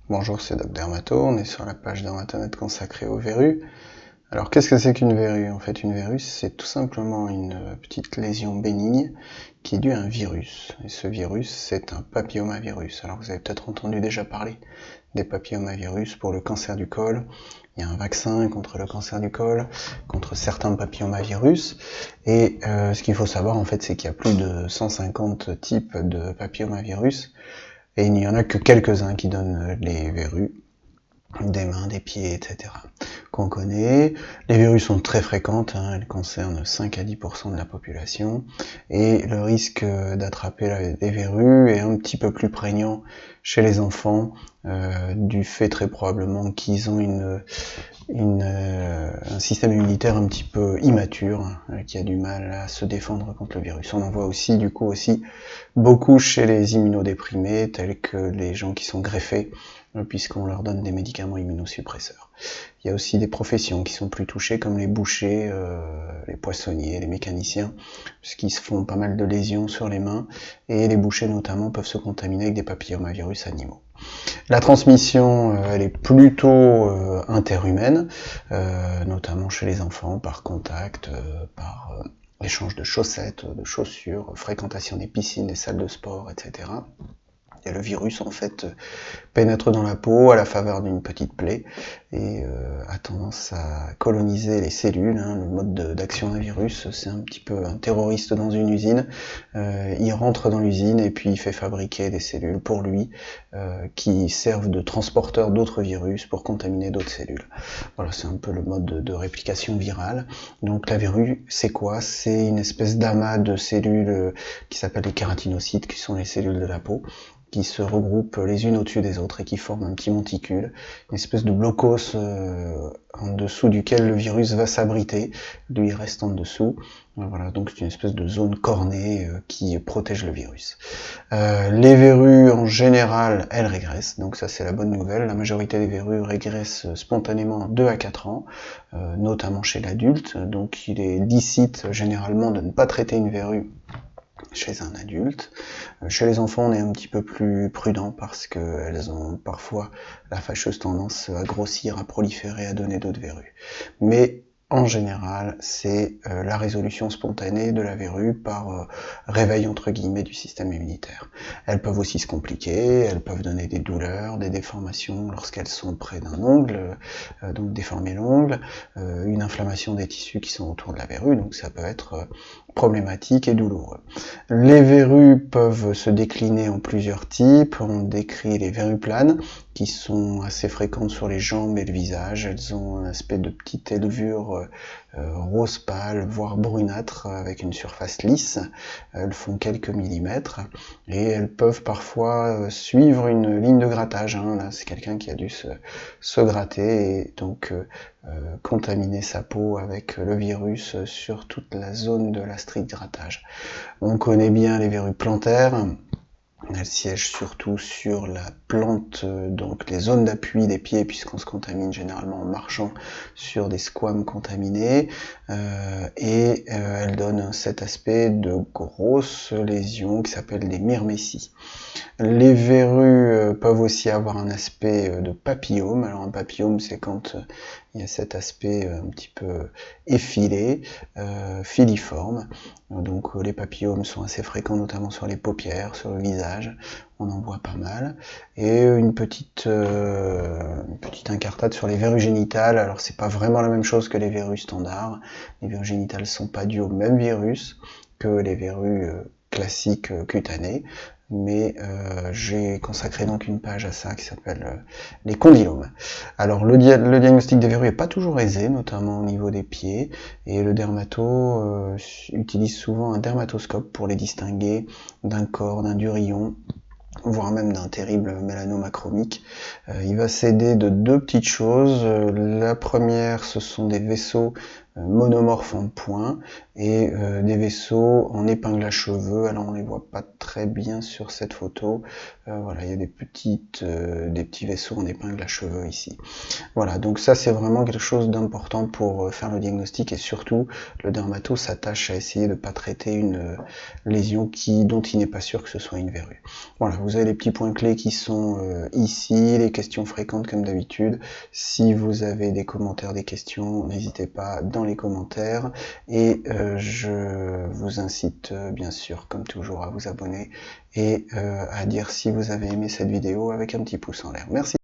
Bonjour, c'est Doc Dermato, on est sur la page Dermatonet consacrée aux verrues. Alors qu'est-ce que c'est qu'une verrue? En fait, une verrue, c'est tout simplement une petite lésion bénigne qui est due à un virus. Et ce virus, c'est un papillomavirus. Alors vous avez peut-être entendu déjà parler des papillomavirus pour le cancer du col. Il y a un vaccin contre le cancer du col, contre certains papillomavirus. Et ce qu'il faut savoir, en fait, c'est qu'il y a plus de 150 types de papillomavirus. Et il n'y en a que quelques-uns qui donnent les verrues des mains, des pieds, etc. qu'on connaît. Les verrues sont très fréquentes, elles concernent 5 à 10% de la population, et le risque d'attraper des verrues est un petit peu plus prégnant chez les enfants, du fait très probablement qu'ils ont un système immunitaire un petit peu immature, qui a du mal à se défendre contre le virus. On en voit aussi, du coup, beaucoup chez les immunodéprimés, tels que les gens qui sont greffés, puisqu'on leur donne des médicaments immunosuppresseurs. Il y a aussi des professions qui sont plus touchées, comme les bouchers, les poissonniers, les mécaniciens, puisqu'ils se font pas mal de lésions sur les mains, et les bouchers notamment peuvent se contaminer avec des papillomavirus animaux. La transmission, elle est plutôt interhumaine, notamment chez les enfants, par contact, par échange de chaussettes, de chaussures, fréquentation des piscines, des salles de sport, etc. Et le virus, en fait, pénètre dans la peau à la faveur d'une petite plaie et a tendance à coloniser les cellules. Le mode d'action d'un virus, c'est un petit peu un terroriste dans une usine. Il rentre dans l'usine et puis il fait fabriquer des cellules pour lui qui servent de transporteurs d'autres virus pour contaminer d'autres cellules. Voilà, c'est un peu le mode de réplication virale. Donc la verrue, c'est quoi? C'est une espèce d'amas de cellules qui s'appellent les kératinocytes, qui sont les cellules de la peau, qui se regroupent les unes au-dessus des autres et qui forment un petit monticule, une espèce de blocos en dessous duquel le virus va s'abriter, lui reste en dessous. Voilà, donc c'est une espèce de zone cornée qui protège le virus. Les verrues, en général, elles régressent, donc ça c'est la bonne nouvelle. La majorité des verrues régressent spontanément en 2 à 4 ans, notamment chez l'adulte, donc il est licite généralement de ne pas traiter une verrue chez un adulte. Chez les enfants, on est un petit peu plus prudent parce qu'elles ont parfois la fâcheuse tendance à grossir, à proliférer, à donner d'autres verrues. Mais en général, c'est la résolution spontanée de la verrue par réveil entre guillemets du système immunitaire. Elles peuvent aussi se compliquer, elles peuvent donner des douleurs, des déformations lorsqu'elles sont près d'un ongle, donc déformer l'ongle, une inflammation des tissus qui sont autour de la verrue, donc ça peut être problématique et douloureux. Les verrues peuvent se décliner en plusieurs types. On décrit les verrues planes, qui sont assez fréquentes sur les jambes et le visage. Elles ont un aspect de petite élevure rose pâle, voire brunâtre, avec une surface lisse. Elles font quelques millimètres et elles peuvent parfois suivre une ligne de grattage. Là, c'est quelqu'un qui a dû se gratter et donc contaminer sa peau avec le virus sur toute la zone de la strate grattage. On connaît bien les verrues plantaires. Elles siègent surtout sur la plante, donc les zones d'appui des pieds, puisqu'on se contamine généralement en marchant sur des squames contaminés, et elles donnent cet aspect de grosses lésions qui s'appellent des myrméties. Les verrues peuvent aussi avoir un aspect de papillome. Alors un papillome, c'est quand il y a cet aspect un petit peu effilé, filiforme. Donc les papillomes sont assez fréquents, notamment sur les paupières, sur le visage. On en voit pas mal. Et une petite incartade sur les verrues génitales. Alors c'est pas vraiment la même chose que les verrues standards. Les verrues génitales sont pas dues au même virus que les verrues classiques cutanées. Mais j'ai consacré donc une page à ça qui s'appelle les condylomes. Alors le diagnostic des verrues est pas toujours aisé, notamment au niveau des pieds, et le dermato utilise souvent un dermatoscope pour les distinguer d'un corps, d'un durillon, voire même d'un terrible mélanome achromique. Il va s'aider de deux petites choses. La première, ce sont des vaisseaux monomorphes en point, et des vaisseaux en épingle à cheveux. Alors on les voit pas très bien sur cette photo. Voilà, il y a des petits vaisseaux en épingle à cheveux ici. Voilà, donc ça c'est vraiment quelque chose d'important pour faire le diagnostic, et surtout le dermato s'attache à essayer de ne pas traiter une lésion dont il n'est pas sûr que ce soit une verrue. Voilà, vous avez les petits points clés qui sont ici, les questions fréquentes comme d'habitude. Si vous avez des commentaires, des questions, n'hésitez pas dans les commentaires, et je vous incite bien sûr comme toujours à vous abonner et à dire si vous avez aimé cette vidéo avec un petit pouce en l'air. Merci.